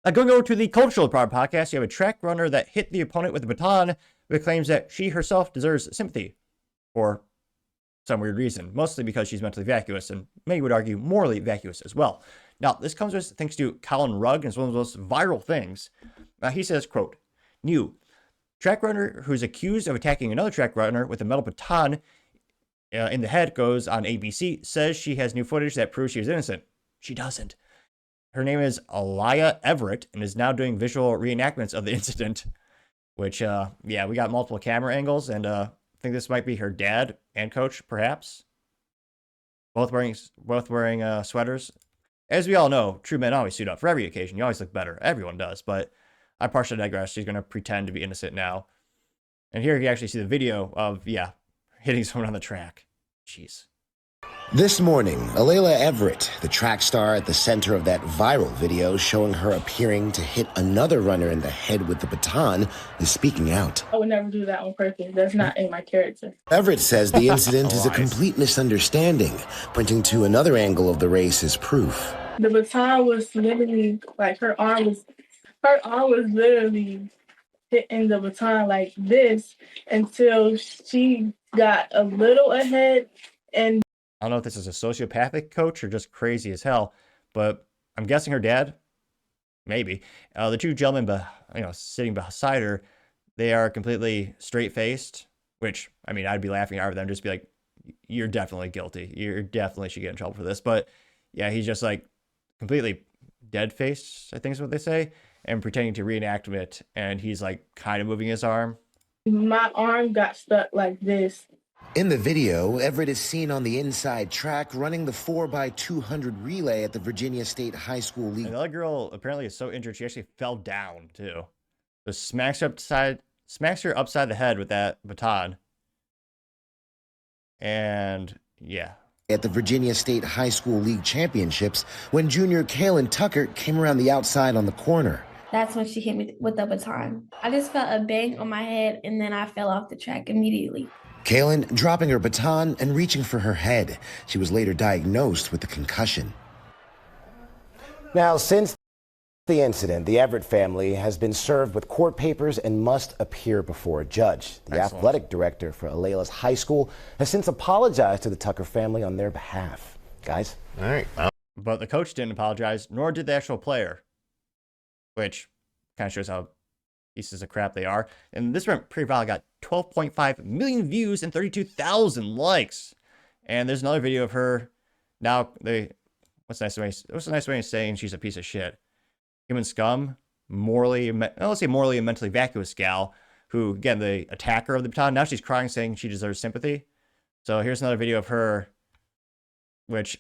Going over to the cultural part podcast, you have a track runner that hit the opponent with a baton, but claims that she herself deserves sympathy for some weird reason, mostly because she's mentally vacuous, and many would argue morally vacuous as well. Now, this comes with thanks to Colin Rugg, and it's one of the most viral things. He says, quote, new track runner who's accused of attacking another track runner with a metal baton in the head goes on ABC, says she has new footage that proves she was innocent. She doesn't. Her name is Aliyah Everett and is now doing visual reenactments of the incident, which, yeah, we got multiple camera angles, and I think this might be her dad and coach, perhaps. Both wearing sweaters. As we all know, true men always suit up for every occasion. You always look better. Everyone does, but I partially digress. She's going to pretend to be innocent now. And here you actually see the video of, yeah, hitting someone on the track. Jeez. This morning, Aliyah Everett, the track star at the center of that viral video showing her appearing to hit another runner in the head with the baton, is speaking out. I would never do that on purpose. That's not in my character. Everett says the incident is a complete misunderstanding, pointing to another angle of the race as proof. The baton was literally, like, her arm was literally hitting the baton like this until she got a little ahead. And I don't know if this is a sociopathic coach or just crazy as hell, but I'm guessing her dad, maybe. The two gentlemen, sitting beside her, they are completely straight-faced, which, I mean, I'd be laughing at them, just be like, you're definitely guilty. You definitely should get in trouble for this. But yeah, he's just like completely dead-faced, I think is what they say, and pretending to reenact it. And he's like kind of moving his arm. My arm got stuck like this. In the video, Everett is seen on the inside track running the 4x200 relay at the Virginia State High School League. And the other girl apparently is so injured she actually fell down too. So smacks her upside the head with that baton. And yeah. At the Virginia State High School League Championships when junior Kaylin Tucker came around the outside on the corner. That's when she hit me with the baton. I just felt a bang on my head and then I fell off the track immediately. Kaylin dropping her baton and reaching for her head. She was later diagnosed with a concussion. Now, since the incident, the Everett family has been served with court papers and must appear before a judge. The athletic director for Alayla's high school has since apologized to the Tucker family on their behalf. Guys? All right. But the coach didn't apologize, nor did the actual player, which kind of shows how pieces of crap they are. And this went pretty viral, got 12.5 million views and 32,000 likes. And there's another video of her. Now, what's a nice way of saying she's a piece of shit? Human scum, let's say morally and mentally vacuous gal, who, again, the attacker of the baton, now she's crying saying she deserves sympathy. So here's another video of her, which,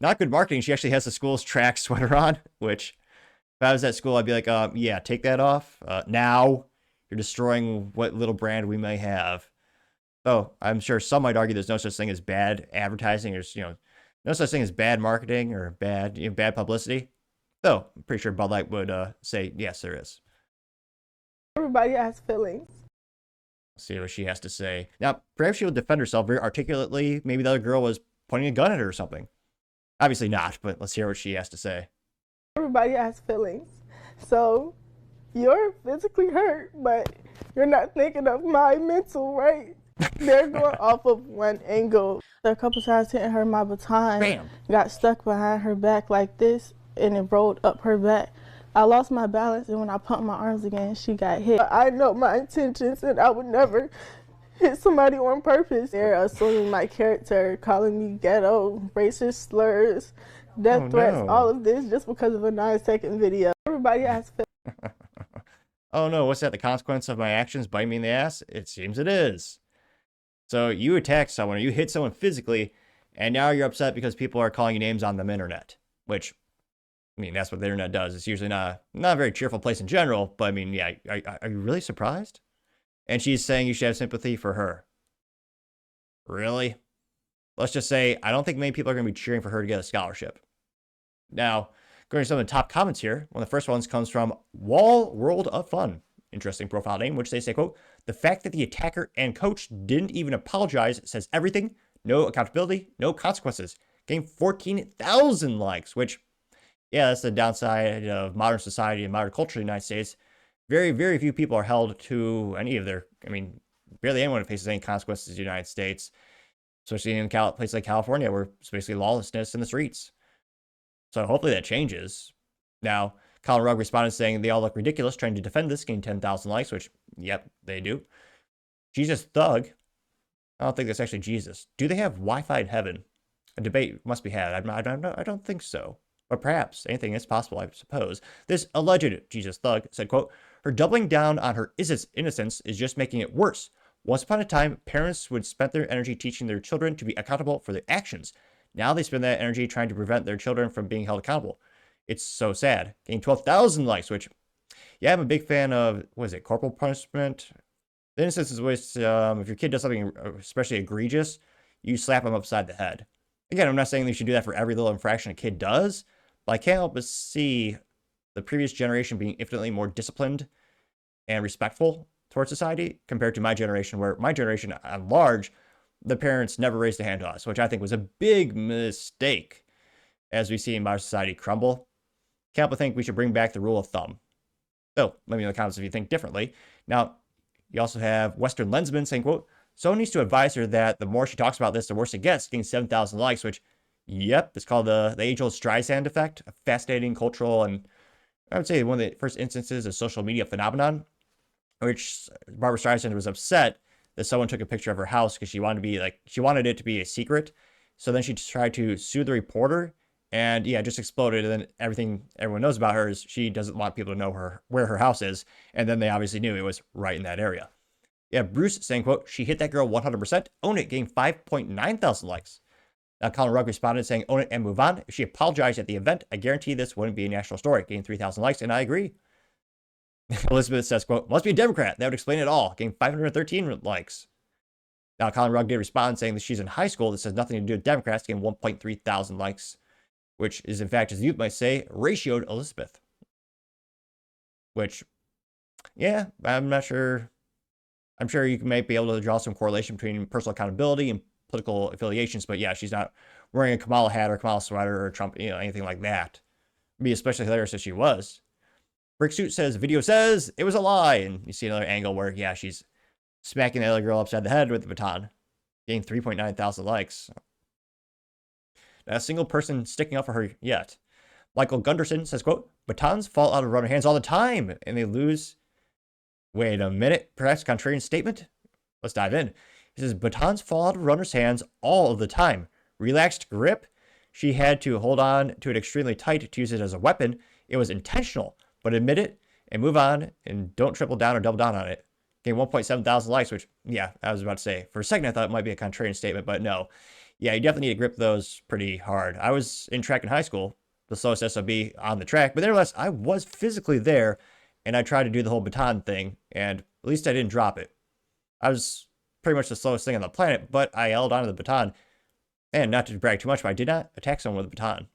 not good marketing. She actually has the school's track sweater on, which, if I was at school, I'd be like, yeah, take that off. Now you're destroying what little brand we may have. So I'm sure some might argue there's no such thing as bad advertising, or no such thing as bad marketing or bad publicity. Though I'm pretty sure Bud Light would say yes, there is. Everybody has feelings. Let's see what she has to say. Now, perhaps she will defend herself very articulately. Maybe the other girl was pointing a gun at her or something. Obviously not, but let's hear what she has to say. Everybody has feelings. So you're physically hurt, but you're not thinking of my mental, right? They're going off of one angle. A couple times hitting her, my baton Bam. got stuck behind her back like this, and it rolled up her back. I lost my balance, and when I pumped my arms again, she got hit. I know my intentions, and I would never hit somebody on purpose. They're assuming my character, calling me ghetto, racist slurs, death threats, all of this just because of a 9-second video. Everybody has feelings. Oh no, what's that? The consequence of my actions bite me in the ass? It seems it is. So you attack someone or you hit someone physically, and now you're upset because people are calling you names on the internet, which, I mean, that's what the internet does. It's usually not a very cheerful place in general, but I mean, yeah, are you really surprised? And she's saying you should have sympathy for her. Really? Let's just say, I don't think many people are going to be cheering for her to get a scholarship. Now, going to some of the top comments here, one of the first ones comes from Wall World of Fun. Interesting profile name, which they say, quote, the fact that the attacker and coach didn't even apologize says everything. No accountability, no consequences. Gained 14,000 likes, which, Yeah, that's the downside of modern society and modern culture in the United States. Very, very few people are held to any of their, I mean, barely anyone faces any consequences in the United States, especially in places like California, where it's basically lawlessness in the streets. So hopefully that changes. Now, Colin Rugg responded saying they all look ridiculous trying to defend this, gained 10,000 likes, which, yep, they do. Jesus Thug. I don't think that's actually Jesus. Do they have Wi-Fi in heaven? A debate must be had. I don't think so. But perhaps anything is possible, I suppose. This alleged Jesus Thug said, quote, her doubling down on her innocence is just making it worse. Once upon a time, parents would spend their energy teaching their children to be accountable for their actions. Now they spend that energy trying to prevent their children from being held accountable. It's so sad. Getting 12,000 likes, which, yeah, I'm a big fan of, what is it, corporal punishment? The innocence is always, if your kid does something especially egregious, you slap them upside the head. Again, I'm not saying they should do that for every little infraction a kid does, but I can't help but see the previous generation being infinitely more disciplined and respectful towards society compared to my generation, where my generation, at large, the parents never raised a hand to us, which I think was a big mistake as we see in modern society crumble. Can't help but think we should bring back the rule of thumb. So let me know in the comments if you think differently. Now, you also have Western Lensman saying, quote, someone needs to advise her that the more she talks about this, the worse it gets, getting 7,000 likes, which, yep, it's called the age-old Streisand effect, a fascinating cultural and I would say one of the first instances of social media phenomenon, which Barbara Streisand was upset that someone took a picture of her house because she wanted it to be a secret. So then she tried to sue the reporter and yeah, just exploded. And then everyone knows about her is she doesn't want people to know where her house is. And then they obviously knew it was right in that area. Yeah, Bruce saying, quote, she hit that girl 100%, own it, getting 5.9 thousand likes. Colin Rugg responded saying, own it and move on. If she apologized at the event, I guarantee this wouldn't be a national story, getting 3,000 likes, and I agree. Elizabeth says, quote, must be a Democrat. That would explain it all, getting 513 likes. Now, Colin Rugg did respond saying that she's in high school. This has nothing to do with Democrats, getting 1.3 thousand likes, which is, in fact, as youth might say, ratioed Elizabeth. Which, yeah, I'm not sure. I'm sure you might be able to draw some correlation between personal accountability and political affiliations, but yeah, she's not wearing a Kamala hat or Kamala sweater or Trump, anything like that. It'd be especially hilarious if she was. Bricksuit says, video says it was a lie. And you see another angle where, yeah, she's smacking the other girl upside the head with the baton, getting 3.9 thousand likes. Not a single person sticking up for her yet. Michael Gunderson says, quote, batons fall out of runner hands all the time and they lose. Wait a minute, perhaps contrarian statement? Let's dive in. He says, batons fall out of runners' hands all of the time. Relaxed grip? She had to hold on to it extremely tight to use it as a weapon. It was intentional, but admit it and move on and don't triple down or double down on it. Getting 1.7 thousand likes, which, yeah, I was about to say. For a second, I thought it might be a contrarian statement, but no. Yeah, you definitely need to grip those pretty hard. I was in track in high school, the slowest SOB on the track, but nevertheless, I was physically there, and I tried to do the whole baton thing, and at least I didn't drop it. I was pretty much the slowest thing on the planet, but I held onto the baton. And not to brag too much, but I did not attack someone with a baton.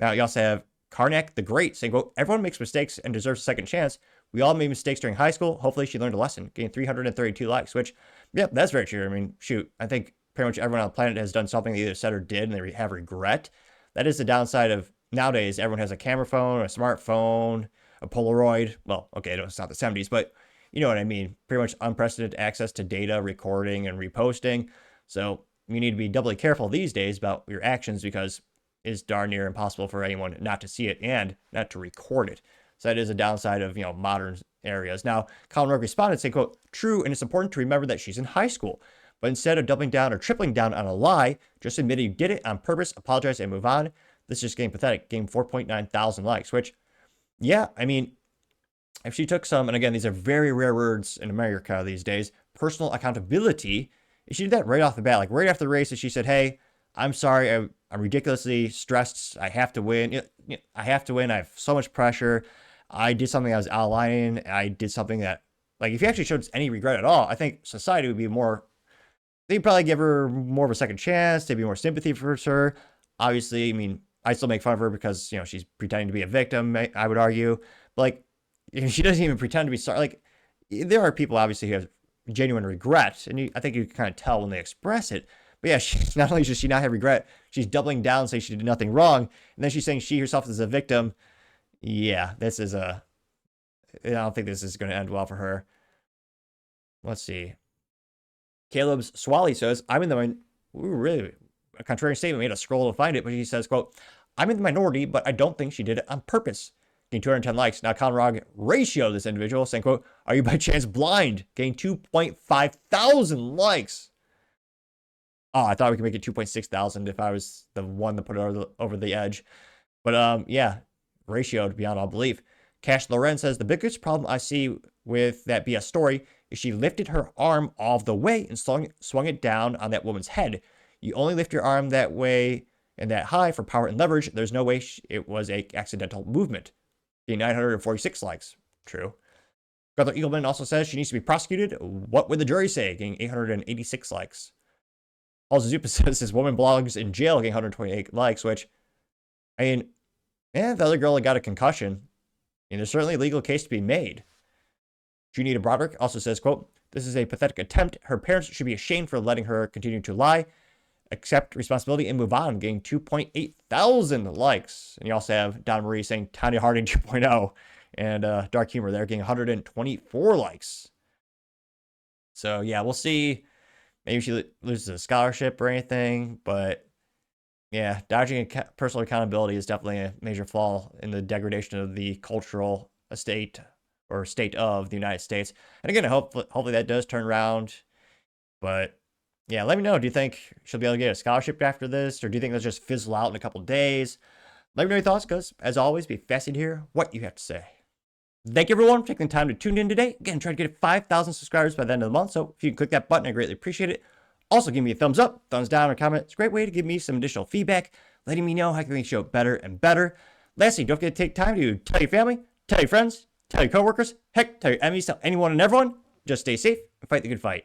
Now, you also have Karnak the Great saying, quote, everyone makes mistakes and deserves a second chance. We all made mistakes during high school. Hopefully she learned a lesson, getting 332 likes, which, yep, that's very true. I mean, shoot, I think pretty much everyone on the planet has done something they either said or did, and they have regret. That is the downside of nowadays. Everyone has a camera phone, a smartphone, a Polaroid. Well, okay, it's not the 70s, but you know what I mean. Pretty much unprecedented access to data, recording, and reposting. So you need to be doubly careful these days about your actions because it's darn near impossible for anyone not to see it and not to record it. So that is a downside of, modern areas. Now, Colin Rugg responded saying, quote, true, and it's important to remember that she's in high school. But instead of doubling down or tripling down on a lie, just admit you did it on purpose, apologize, and move on. This is just getting pathetic, getting 4.9 thousand likes, which, yeah, I mean, if she took some, and again, these are very rare words in America these days, personal accountability, if she did that right off the bat, like right after the race, if she said, hey, I'm sorry, I'm ridiculously stressed, I have to win, I have to win, I have so much pressure, I did something I was out of line, I did something that, like, if you actually showed any regret at all, I think society would be more, they'd probably give her more of a second chance, they'd be more sympathy for her. Obviously, I mean, I still make fun of her because, she's pretending to be a victim, I would argue, but, like, she doesn't even pretend to be sorry. Like, there are people, obviously, who have genuine regret, and I think you can kind of tell when they express it, But yeah, not only does she not have regret, she's doubling down, saying she did nothing wrong, and then she's saying she herself is a victim. Yeah, this is I don't think this is going to end well for her. Let's see. Caleb's Swally says, I'm in the really a contrarian statement. Made a scroll to find it, but he says, quote, I'm in the minority, but I don't think she did it on purpose. Getting 210 likes. Now Conrog ratio this individual saying, quote, are you by chance blind? Getting 2.5 thousand likes. Oh, I thought we could make it 2.6 thousand if I was the one to put it over the edge. But yeah, ratioed beyond all belief. Cash Loren says, the biggest problem I see with that BS story is she lifted her arm all the way and swung it down on that woman's head. You only lift your arm that way and that high for power and leverage. There's no way it was a accidental movement. The 946 likes. True. Brother Eagleman also says she needs to be prosecuted. What would the jury say? Getting 886 likes. Also, Zupa says this woman blogs in jail, getting 128 likes, which, I mean, the other girl got a concussion. And there's certainly a legal case to be made. Junita Broderick also says, quote, this is a pathetic attempt. Her parents should be ashamed for letting her continue to lie. Accept responsibility and move on, getting 2.8 thousand likes. And you also have Don Marie saying Tanya Harding 2.0 and Dark Humor there getting 124 likes. So yeah, we'll see. Maybe she loses a scholarship or anything, but yeah, dodging personal accountability is definitely a major flaw in the degradation of the cultural estate or state of the United States. And again, hopefully that does turn around. But yeah, let me know. Do you think she'll be able to get a scholarship after this? Or do you think they'll just fizzle out in a couple days? Let me know your thoughts, because as always, be fascinated to hear what you have to say. Thank you, everyone, for taking the time to tune in today. Again, try to get 5,000 subscribers by the end of the month. So if you can click that button, I greatly appreciate it. Also, give me a thumbs up, thumbs down, or comment. It's a great way to give me some additional feedback, letting me know how I can make the show better and better. Lastly, don't forget to take time to tell your family, tell your friends, tell your coworkers, heck, tell your enemies, tell anyone and everyone. Just stay safe and fight the good fight.